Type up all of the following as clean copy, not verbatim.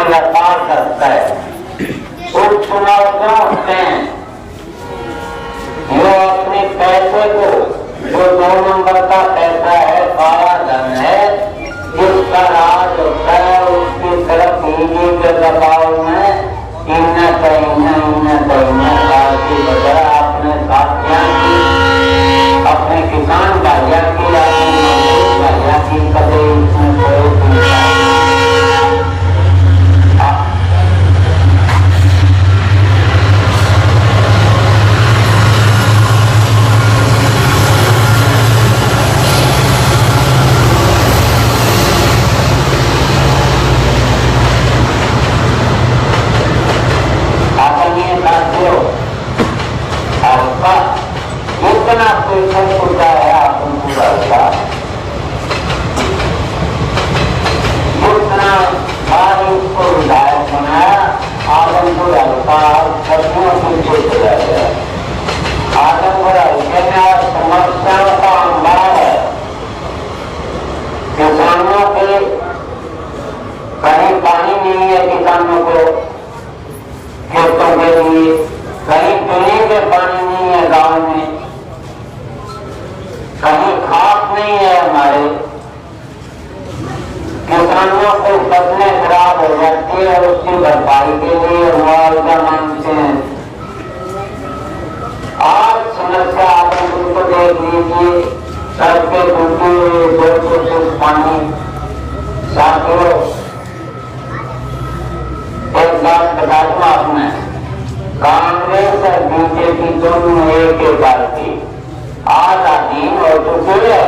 लगा सकता है। उपचुनाव क्यों होते हैं? वो अपने पैसे को, जो 2 नंबर का पैसा है, काला धन है, जिसका राज होता है, उसकी तरफ ईडी के दबाव में इन्ना की वजह अपने साथियों की, अपने किसान भाइयों की, अपने मजदूर भाइयों की कभी इसमें कोई चिंता समस्याओं का अंबार है। किसानों के कहीं पानी नहीं है, किसानों को खेतों के लिए, कहीं पीने के पानी नहीं है, गांव में कहीं खाद नहीं है। हमारे किसानों को फसलें खराब हो जाती है और उसकी भरपाई के लिए मुआवजा मांगते हैं। आज समस्या आप उनको देख लीजिए, सड़कें टूटी हुई, 200 फुट पानी। साथियों, एक बात बता दूं आपने, कांग्रेस और बीजेपी दोनों एक ही पार्टी, आज अधीन हो चुकी है।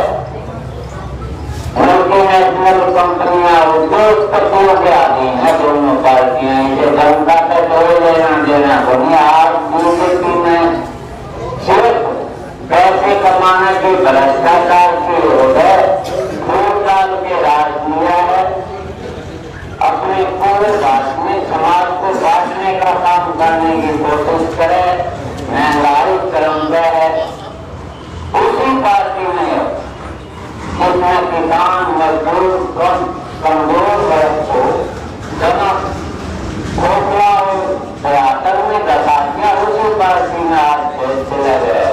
मल्टीनेशनल कंपनियां उद्योगपतियों के अधीन है दोनों पार्टियां। इसे जनता से कोई लेना देना को नहीं। आज बीजेपी में सिर्फ पैसे कमाने की, भ्रष्टाचार की होड़ है, फूट डाल के राज किया है। अपने पूरे भारत में समाज को बांटने का काम करने की कोशिश करे। महंगाई चरम पे है। उसी पार्टी में जिसमें किसान, मजदूर, कमजोर वर्ग को जमा खोखला और बयातर में दबा दिया, उसी पार्टी में आज चले गए।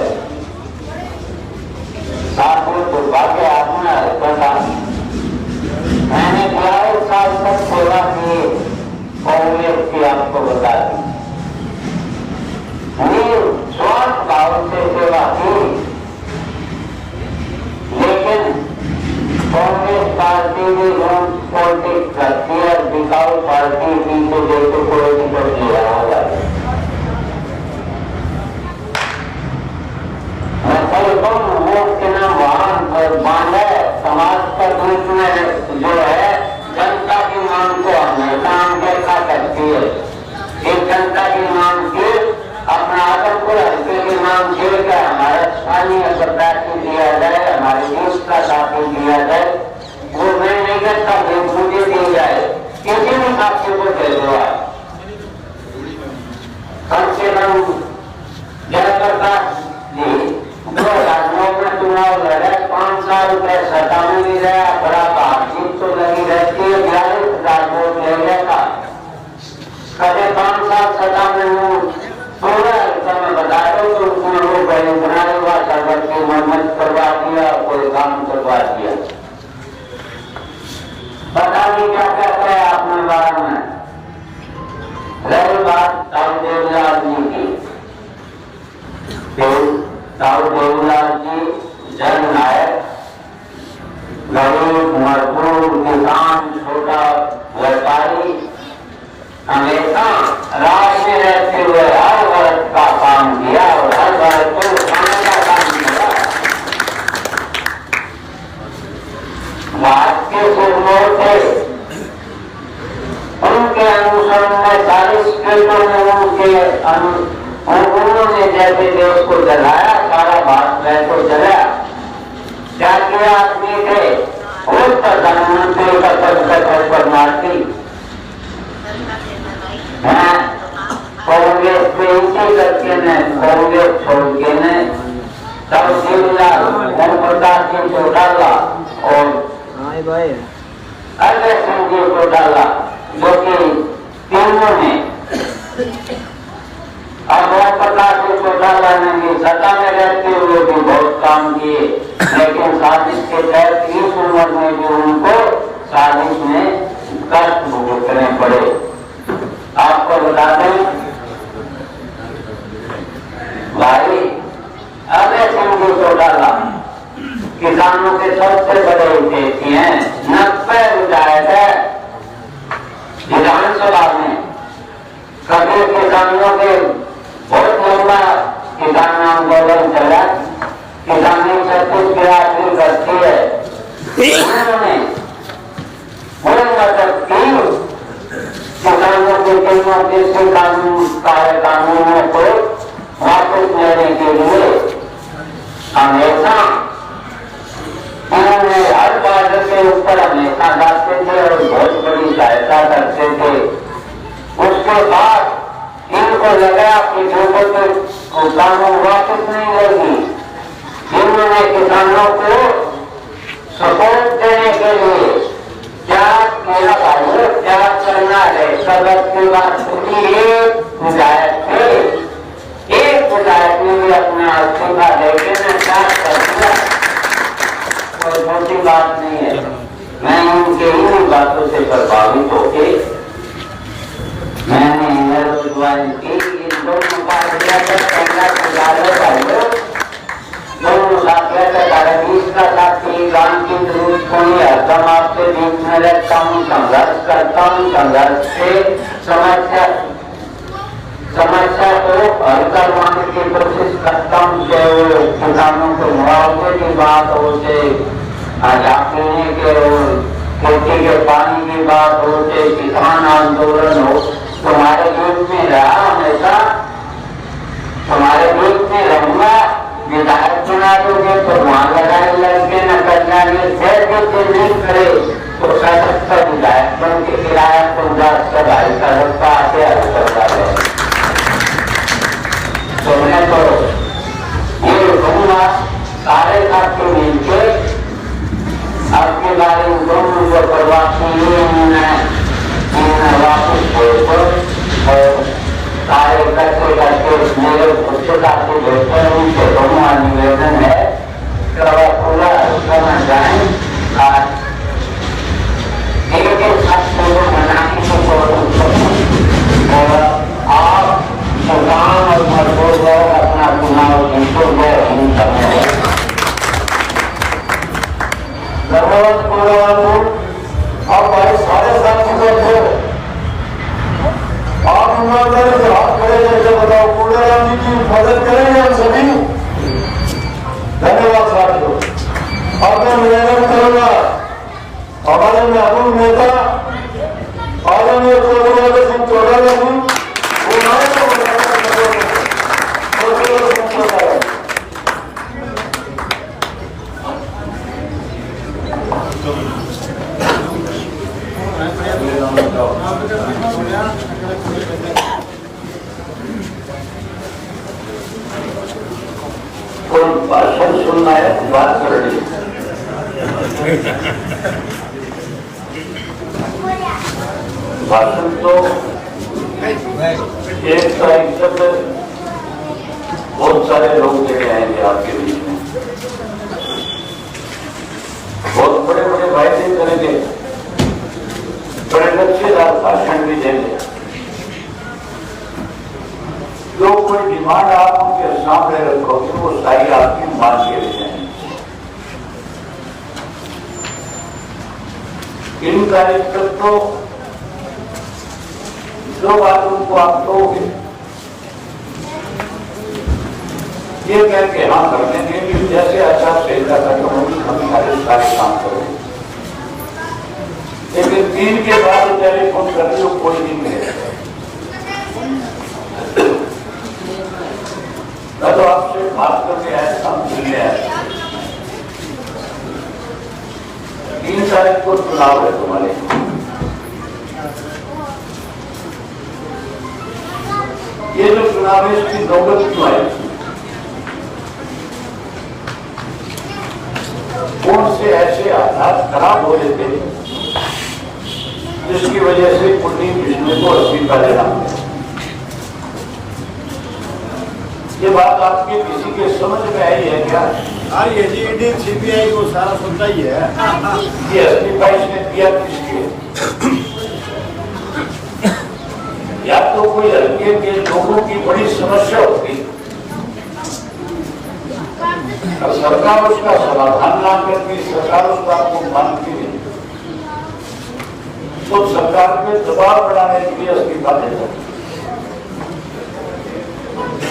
साथियों, दुर्भाग्य आपने पता, मैंने 22 साल तक सेवा की कांग्रेस की, आपको बता दी। स्वार्थ भाव से सेवा की, लेकिन कांग्रेस पार्टी भी पॉलिटिक्स करती है। बिकाऊ पार्टी पीछे देखो कोई टिकट ले रहा होगा। मैं कहता हूँ वोट के नाम वाहन बांध है। समाज के बीच में जो है, जनता की मांग को हमेशा अनदेखा करती है। एक जनता की मांग की, अपना आदमपुर हल्के की मांग की कि हमारा स्थानीय सरकार की दिया जाए, हमारे देश का साथी दिया जाए, वो मैं नहीं करता, मुझे दी जाए। किसी भी साथी को दे दो। कम से कम जयप्रकाश जी 2009 में चुनाव लड़े, 5 साल रुपए सत्ता में नहीं रहा, बड़ा बातचीत तो लगी रहती है। 42,000 वोट ले लेगा, कभी 5 साल सत्ता में हूँ, 16 में बता दो तो उसने वो बना हुआ सर्वर की मरम्मत करवा दिया, कोई काम करवा दिया। पता नहीं क्या कहते हैं अपने बारे में। रही बात ताऊ देवलाल जी की, ताऊ देवलाल जी जननायक, गरीब, मजदूर, किसान, छोटा व्यापारी, हमेशा राज में रहते हुए हर वर्ग का काम किया और हर वर्ग को उठाने का काम किया। भारत के सिरमौर थे, उनके अनुसरण में 40 स्टेटों में उन्होंने जैसे देश को जलाया, सारा भारत देश को जलाया। क्या किया आदमी थे, उस प्रधानमंत्री का पद पर मारती कांग्रेस पे इसी करके ने, कांग्रेस छोड़ के ने तब शिवलाल ओम प्रकाश जी को डाला और अजय सिंह जी को डाला, जो कि काम किए, लेकिन साजिश के तहत इस उम्र में भी उनको साजिश में कष्ट भुगतने पड़े। आपको बता दें भाई, अबे सिंधु को डाला किसानों के सबसे बड़े उद्देश्य हैं। 90 विधायक है विधानसभा में, कभी किसानों के बहुत लंबा किसान आंदोलन चला, किसानी सब कुछ गिरासी करती है, उन्होंने बहुत मदद की किसानों के तीनों कृषि कानूनों को वापस लेने के लिए। हमेशा उन्होंने हर बात के ऊपर हमेशा जाते थे और बहुत बड़ी सहायता करते थे। उसके बाद इनको लगा कि जो कानून वापस नहीं लेगी, इन्होंने किसानों को सपोर्ट देने के लिए क्या किया भाई, क्या करना है। सबक की बात सुनी, एक विधायक थे, एक विधायक ने भी अपना इस्तीफा देके न क्या कर दिया। कोई छोटी बात नहीं है। मैं उनके इन बातों से प्रभावित होके मैंने ज्वाइन की। इन दोनों पार्टियां का पहला सुधार दोनों साथियों का कारण इसका साथी गांव की जरूरत कोई हरदम आपसे बीच में रहता हूँ, संघर्ष करता हूँ, संघर्ष से समस्या को हल करवाने की कोशिश करता हूँ। चाहे वो किसानों को मुआवजे की बात हो, चाहे पीने के खेती के पानी की बात हो, चाहे किसान आंदोलन हो, तुम्हारे बीच में रहा हमेशा, तुम्हारे बीच में रहूंगा। विधायक चुना दोगे तो वहां लगाए लड़के न करना नहीं करे तो सशक्त विधायक बन के किराया भाई सदस्यता से हल करता है। तो मैं तो ये कहूँगा सारे साथी मिलके आपके बारे में दोनों को प्रवासी वापस छोड़कर और सारे करते करके मेरे उच्चता से बेहतर उनसे दोनों निवेदन है कि पूरा करना जाए एक साथ बनाने की कोशिश और आप किसान और मजदूर लोग अपना चुनाव जीतो गए नहीं करने जरूरत और भाई सारे साथी को आप ईमानदारी से हाथ खड़े करके बताओ, कूड़ेराम जी की मदद करेंगे हम सभी। धन्यवाद साथियों। अब मैं निवेदन करूंगा हमारे महबूब नेता आदरणीय चौधरी सिंह चौटाला जी, भाषण सुनना है, बात करनी भाषण तो एक तक बहुत सारे लोग देखे आएंगे आपके बीच में, बहुत बड़े बड़े वायदे करेंगे, बड़े लक्ष्यदार भाषण भी देंगे। जो कोई डिमांड आप उनके सामने रखोगे वो सारी आपकी मान के लिए जाएंगे। इन कार्यक्रम तो जो बात उनको आप दोगे ये कह के हाँ कर देंगे कि जैसे आचार संहिता खत्म होगी हम सारे काम करोगे, लेकिन 3 के बाद टेलीफोन कर रहे हो कोई नहीं मिलेगा। मैं तो आपसे बात करके आया था, मिलने आया। 3 तारीख को चुनाव है तुम्हारे, ये जो चुनाव है इसकी नौबत क्यों आई? कौन से ऐसे हालात खराब हो रहे थे जिसकी वजह से कुलदीप बिश्नोई को इस्तीफा देना पड़ा? ये बात आपके किसी के समझ में आई है क्या? हाँ ये जी ईडी सीबीआई को सारा सुनता ही है। ये इस्तीफा इसने दिया किसके? या तो कोई हल्के के लोगों की बड़ी समस्या होती और सरकार उसका समाधान ना करती, सरकार उस बात को मानती नहीं, तो सरकार पे दबाव बढ़ाने के लिए इस्तीफा देता।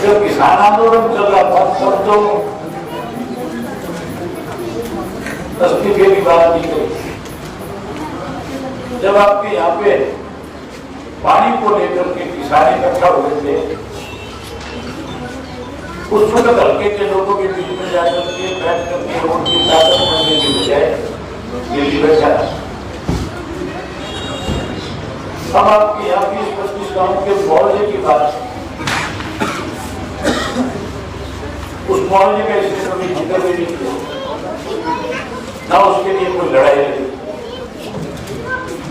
जब किसान आंदोलन चल रहा था तब तो इस्तीफे की बात नहीं करी। जब आपके यहाँ पे पानी को लेकर के किसान इकट्ठा हुए थे, उस वक्त हल्के के लोगों के बीच में जाकर के बैठ करके उनकी ताकत करने की बजाय दिल्ली बैठा। अब आपके यहाँ 20-25 गाँव के मोहल्ले की बात, उस मोहल्ले का इससे कभी जिक्र भी नहीं किया, ना उसके लिए कोई लड़ाई लगी,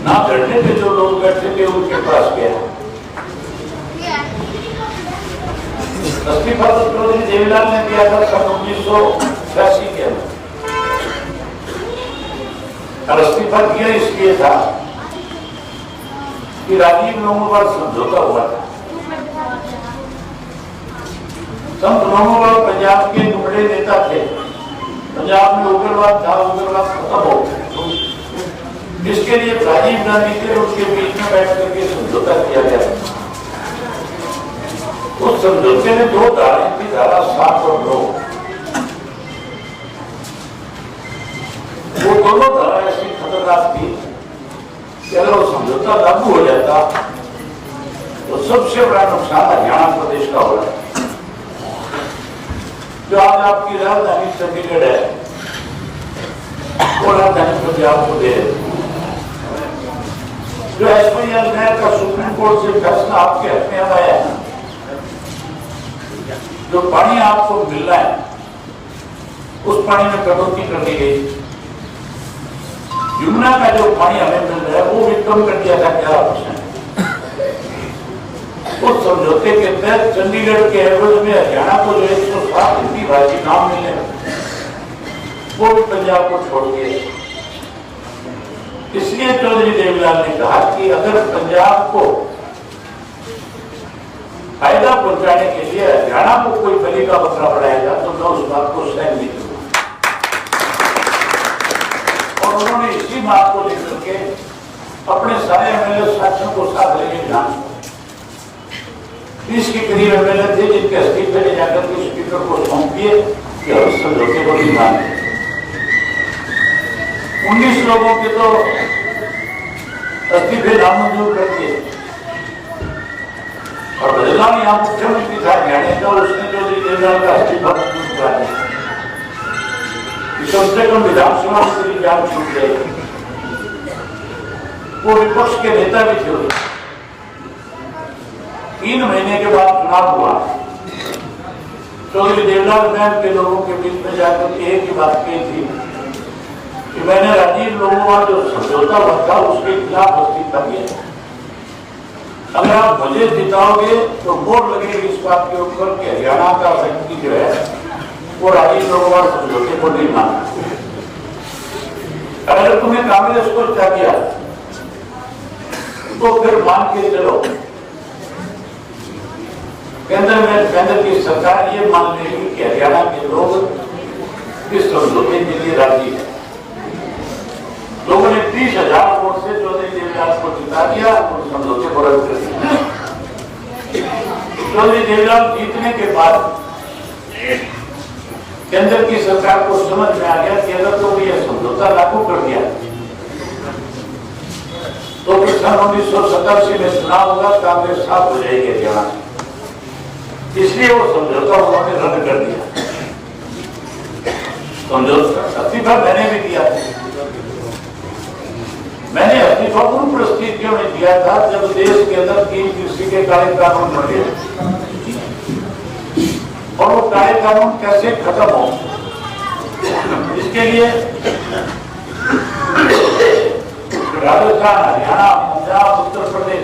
ना धरने पे जो लोग बैठे थे उनके पास गया। इस्तीफा तो चौधरी देवीलाल ने दिया था सन 1986 के अंदर, और इस्तीफा किया इसलिए था कि राजीव लोंगोवाल समझौता हुआ था। संत लोंगोवाल पंजाब के बड़े नेता थे, पंजाब में उग्रवाद था, उग्रवाद खत्म हो गया, जिसके लिए राजीव गांधी थे, उसके बीच में बैठ करके समझौता किया गया। उस समझौते में दो धाराएं थी, धारा 7 और 9। वो दोनों धारा ऐसी खतरनाक थी कि अगर वो समझौता लागू हो जाता तो सबसे बड़ा नुकसान हरियाणा प्रदेश का हो रहा है। जो आज आपकी राजधानी चंडीगढ़ है, वो राजधानी पंजाब को दे रहे। जो एसपीआर का सुप्रीम कोर्ट से फैसला आपके हक में आया है, जो पानी आपको मिल रहा है उस पानी में कटौती कर दी गई। यमुना का जो पानी हमें मिल रहा है वो भी कम कर दिया था 11%। उस समझौते के तहत चंडीगढ़ के एवज में हरियाणा को जो 107 हिंदी भाषी नाम मिले वो भी पंजाब को छोड़ दिए। इसलिए चौधरी देवीलाल ने कहा कि अगर पंजाब को फायदा पहुंचाने के लिए हरियाणा को कोई बलि का बकरा बढ़ाएगा तो मैं उस बात को सहन नहीं करूंगा। और उन्होंने इसी बात को लेकर के अपने सारे एमएलए साथियों को साथ लेके जान 30 के करीब एमएलए थे, जिनके इस्तीफे ले जाकर के स्पीकर को सौंप दिए कि हम समझौते को नहीं मानते। 19 लोगों के तो इस्तीफे नामंजूर कर दिए। और बदलाव यहाँ मुख्यमंत्री था हरियाणा का, उसने चौधरी देवीलाल का इस्तीफा मंजूर करा दिया। कम से कम विधानसभा में जान छूट गई। वो विपक्ष के नेता भी थे। 3 महीने के बाद चुनाव हुआ। चौधरी देवीलाल बैंक के लोगों के बीच में जाकर एक ही बात कही थी कि मैंने राजीव लोंगोवाल जो समझौता हुआ था उसके खिलाफ इस्तीफा दिया। अगर आप मुझे जिताओगे तो वोट लगेगी इस बात के ऊपर कि हरियाणा का व्यक्ति जो है वो राजीव लोंगोवाल समझौते को नहीं मानता। अगर तुम्हें कांग्रेस को चाहिए तो फिर मान के चलो केंद्र की सरकार ये मान लेगी कि हरियाणा के लोग इस समझौते के लिए राजी है। लोगों ने 30,000 वोट से चौधरी देवीलाल को जिता दिया और समझौते को रद्द कर दिया। चौधरी देवीलाल जीतने के बाद केंद्र की सरकार को समझ में आ गया कि अगर तो ये समझौता लागू कर दिया तो फिर सन 1987 में चुनाव होगा, कांग्रेस साफ हो जाएगी हरियाणा से। इसलिए वो समझौता उन्होंने रद्द कर दिया। समझौता इस्तीफा मैंने भी दिया। मैंने इस्तीफा उन परिस्थितियों में दिया था जब देश के अंदर 3 कृषि के काले कानून बने और वो काले कानून कैसे खत्म हो, इसके लिए राजस्थान, हरियाणा, पंजाब, उत्तर प्रदेश,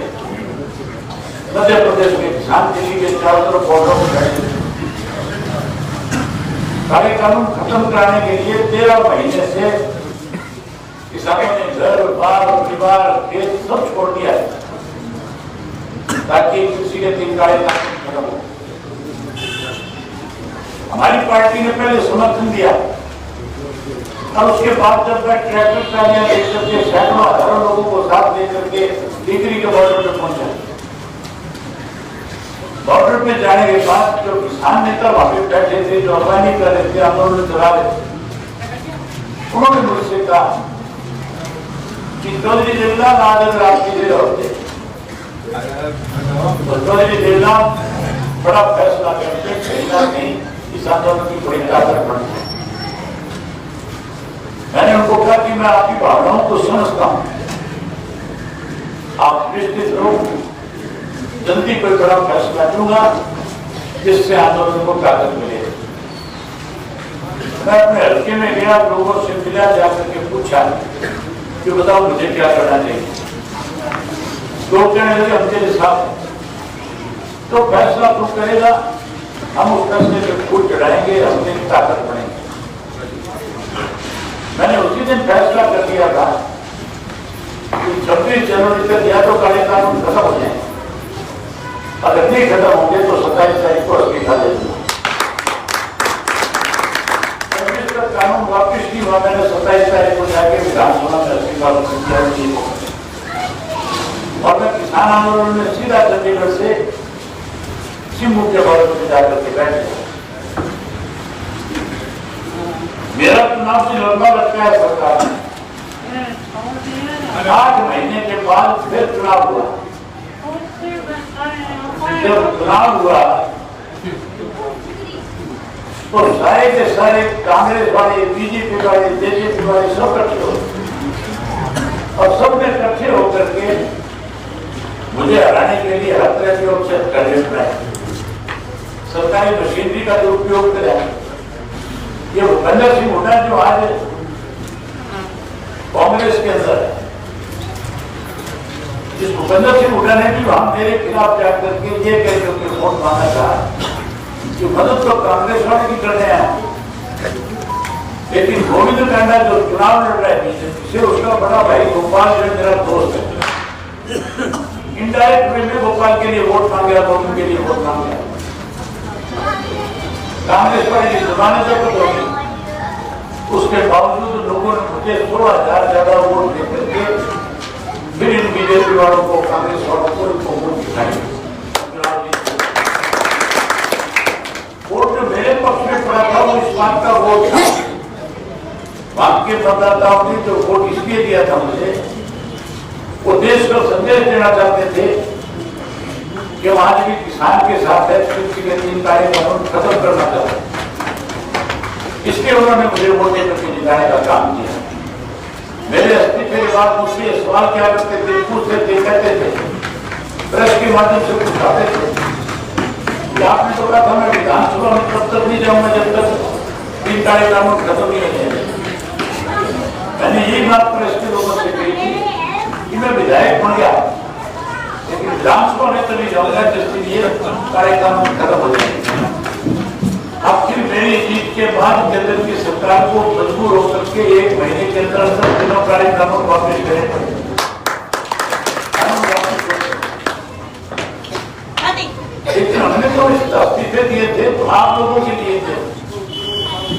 मध्य प्रदेश के किसान दिल्ली के चारों तरफ बॉर्डर में खड़े। काले कानून खत्म कराने के लिए 13 महीने से किसानों ने घर बार परिवार खेत सब छोड़ दिया है ताकि किसी के 3 काले कानून खत्म हो। हमारी पार्टी ने पहले समर्थन दिया और उसके बाद जब मैं ट्रैक्टर ट्रालियां लेकर के सैकड़ों हजारों लोगों को साथ लेकर के टिकरी के बॉर्डर पे पहुंचा। बॉर्डर पे जाने के बाद जो किसान नेता वहां पे बैठे थे, जो अफवाही कर रहे थे, आंदोलन चला रहे थे, उन्होंने मुझसे कहा कि चौधरी देवलाल आज अगर आपकी जगह होते तो चौधरी देवलाल बड़ा फैसला करते, कहीं ना कहीं इस आंदोलन की बड़ी ताकत बढ़ती। मैंने उनको कहा कि मैं आपकी भावनाओं को समझता हूं, आप निश्चित रूप जल्दी कोई बड़ा फैसला लूंगा जिससे आंदोलन को ताकत मिले। मैं अपने हल्के में गया, लोगों से मिला, जाकर के पूछा कि बताओ मुझे क्या करना चाहिए। लोग कहने लगे हम तेरे साथ तो फैसला तू करेगा, हम उस फैसले पे फूल चढ़ाएंगे, हम तेरी ताकत बनेंगे। मैंने उसी दिन फैसला कर दिया था कि 26 जनवरी तक या तो काले कानून खत्म हो जाए, अगर नहीं खत्म होंगे तो 27 तारीख को इस्तीफा दे दूंगा। 26 तक कानून वापिस नहीं हुआ, मैंने 27 तारीख को जाके विधानसभा में इस्तीफा दिया और मैं किसान आंदोलन में सीधा चंडीगढ़ से सिम्बू के बॉर्डर पर जाकर के बैठ गया। मेरा चुनाव से लंबा लगता है सरकार में। 8 महीने के बाद फिर चुनाव हुआ। जब चुनाव हुआ तो सारे के सारे कांग्रेस वाले, बीजेपी वाले, जेजेपी वाले सब इकट्ठे हो और सबने इकट्ठे होकर के मुझे हराने के लिए हर तरह के अवसर षड्यंत्र बनाए, सरकारी मशीनरी का दुरुपयोग करा। ये भूपेंद्र सिंह हुड्डा जो आज कांग्रेस के अंदर है, जिस भूपेंद्र सिंह हुड्डा ने भी वहां मेरे खिलाफ जाकर के ये कह के वोट मांगा था कि मदद तो कांग्रेस वाले की करने हैं, लेकिन गोविंद कांडा जो चुनाव लड़ रहा है बीजेपी से, उसका बड़ा भाई गोपाल जो मेरा दोस्त है, इनडायरेक्ट वे में गोपाल के लिए वोट मांगे, गोविंद के लिए वोट मांगे। कांग्रेस पार्टी की जमानत जब्त हो गई, उसके बावजूद लोगों ने मुझे 16,000 ज्यादा वोट देकर के फिर इन बीजेपी वालों को, कांग्रेस वालों को वोट दिखाई। वोट जो मेरे पक्ष में पड़ा था वो इस बात का वोट था, बाकी मतदाताओं ने जो वोट इसलिए दिया था मुझे, वो देश को संदेश देना चाहते थे कि आज भी किसान के साथ है, कृषि के 3 काले कानून खत्म करना चाहते हैं। इसलिए उन्होंने मुझे वोट देकर के जिताने का काम किया। मेरे इस्तीफे के बाद मुझसे सवाल क्या करते थे, पूछते थे, कहते थे, प्रेस के माध्यम से पूछाते थे कि आपने तो कहा था मैं विधानसभा में तब तक नहीं जाऊंगा जब तक 3 काले कानून खत्म नहीं हो जाएंगे। मैंने यही बात प्रेस के लोगों से कही थी कि मैं विधायक बन गया, लेकिन विधानसभा में तभी जाऊंगा जिसके लिए काले कानून खत्म हो जाएंगे। अब फिर मेरी जीत के बाद केंद्र की सरकार को मजबूर होकर के 1 महीने के अंदर तीनों काले कानून वापस करने पड़े। लेकिन हमने तो इस्तीफे दिए थे तो आप लोगों के लिए थे,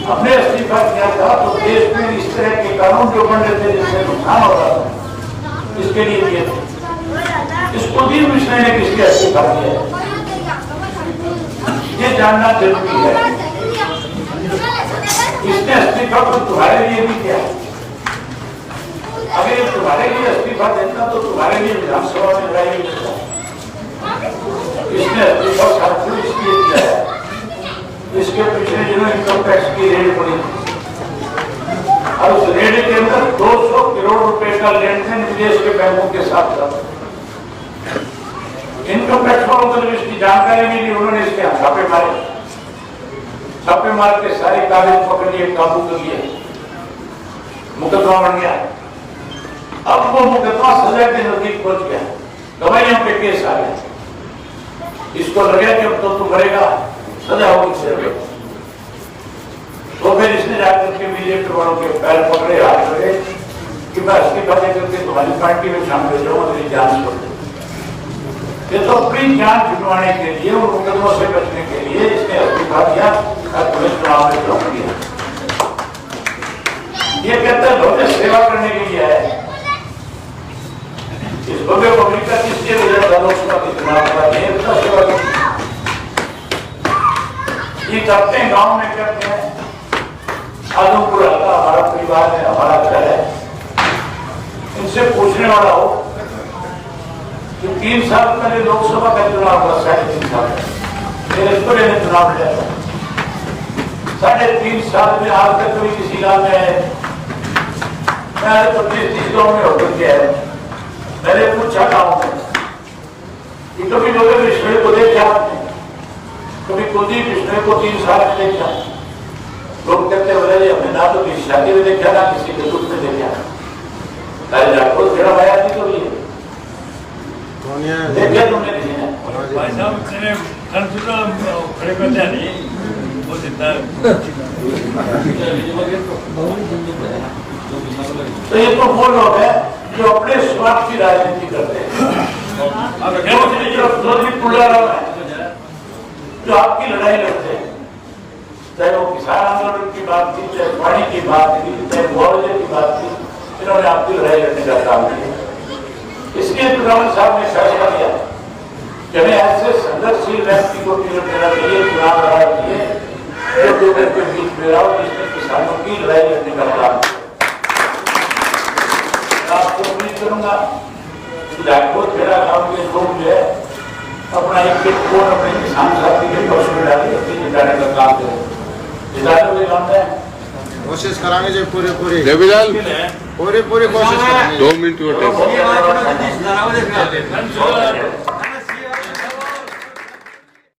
हमने इस्तीफा किया था तो देश में इस तरह के कानून जो बन रहे थे जिससे नुकसान हो रहा था, इसके लिए दिए थे। इसको भी विषय ने किसके इस्तीफा किया है ये जानना जरूरी है। इसने इस्तीफा को तुम्हारे लिए भी किया। अगर ये तुम्हारे लिए इस्तीफा देता तो तुम्हारे लिए विधानसभा में लड़ाई नहीं देता। इसने इस्तीफा साथियों इसलिए किया है, इसके पीछे जिन्होंने इनकम टैक्स की रेड पड़ी और उस रेड के अंदर 200 करोड़ रुपए का लेन देन विदेश के बैंकों के साथ था। इनकम टैक्स वालों को इसकी जानकारी मिली, उन्होंने इसके छापे मारे, छापे मार के सारे कागज पकड़ लिए, काबू कर लिए, मुकदमा बन गया। अब वो मुकदमा सजा के नजदीक पहुंच गया, गवाहियों पे केस आ गया। इसको लगा कि अब तो तू करेगा, सजा होगी सिर्फ। तो फिर इसने जाकर के बीजेपी वालों के पैर पकड़े, हाथ लगे कि मैं इस्तीफा देकर के तुम्हारी पार्टी में शामिल हो जाऊंगा, मेरी जान छोड़ दे। ये तो अपनी जान छुटवाने के लिए और मुकदमों से बचने के लिए इसने इस्तीफा दिया और पुलिस चुनाव में चुनाव किया। ये कहता है लोगों सेवा करने के लिए है। इस भव्य पब्लिक का किसके लिए लोकसभा के चुनाव का सेवा की ये करते हैं, गांव में करते हैं। आदमपुर हल्का हमारा परिवार है, हमारा घर है। इनसे पूछने वाला हो कि 3 साल पहले लोकसभा का चुनाव हुआ, 3.5 साल मेरे ने चुनाव लिया। 3.5 साल में आज तक कोई किसी गांव में है, मैं 25-30 गांव में होकर के है। मैंने पूछा गांव में कि कभी लोगों विष्णु को देखा आपने, कभी कुलदीप विष्णु को 3 साल में देखा? लोग कहते बोले हमने ना तो किसी शादी में देखा, ना किसी के दुख में देखा। आया थी तो देखा तुमने भाई साहब तेरे खड़े करते हैं नहीं वो जितना तो ये तो वो लोग हैं जो अपने स्वार्थ की राजनीति करते हैं। जो आपकी लड़ाई लड़ते हैं, चाहे वो किसान आंदोलन की बात थी, चाहे पानी की बात थी, चाहे मुआवजे की बात थी, इन्होंने आपकी लड़ाई लड़ने का काम किया। इसलिए चुनाव साहब ने फैसला किया कि हमें ऐसे संघर्षशील व्यक्ति को टिकट देना चाहिए, चुनाव लड़ा चाहिए जो दोनों के बीच में रहा, जिसने किसानों की लड़ाई लड़ने का काम किया। आपको उम्मीद करूंगा कि मेरा गाँव के लोग जो है अपना एक फोन अपने किसान साथी के पक्ष में डाले, अपनी जिताने का काम करें। जिताने काम है कोशिश करांगे जो पूरी देवीलाल कोशिश करांगे। 2 मिनट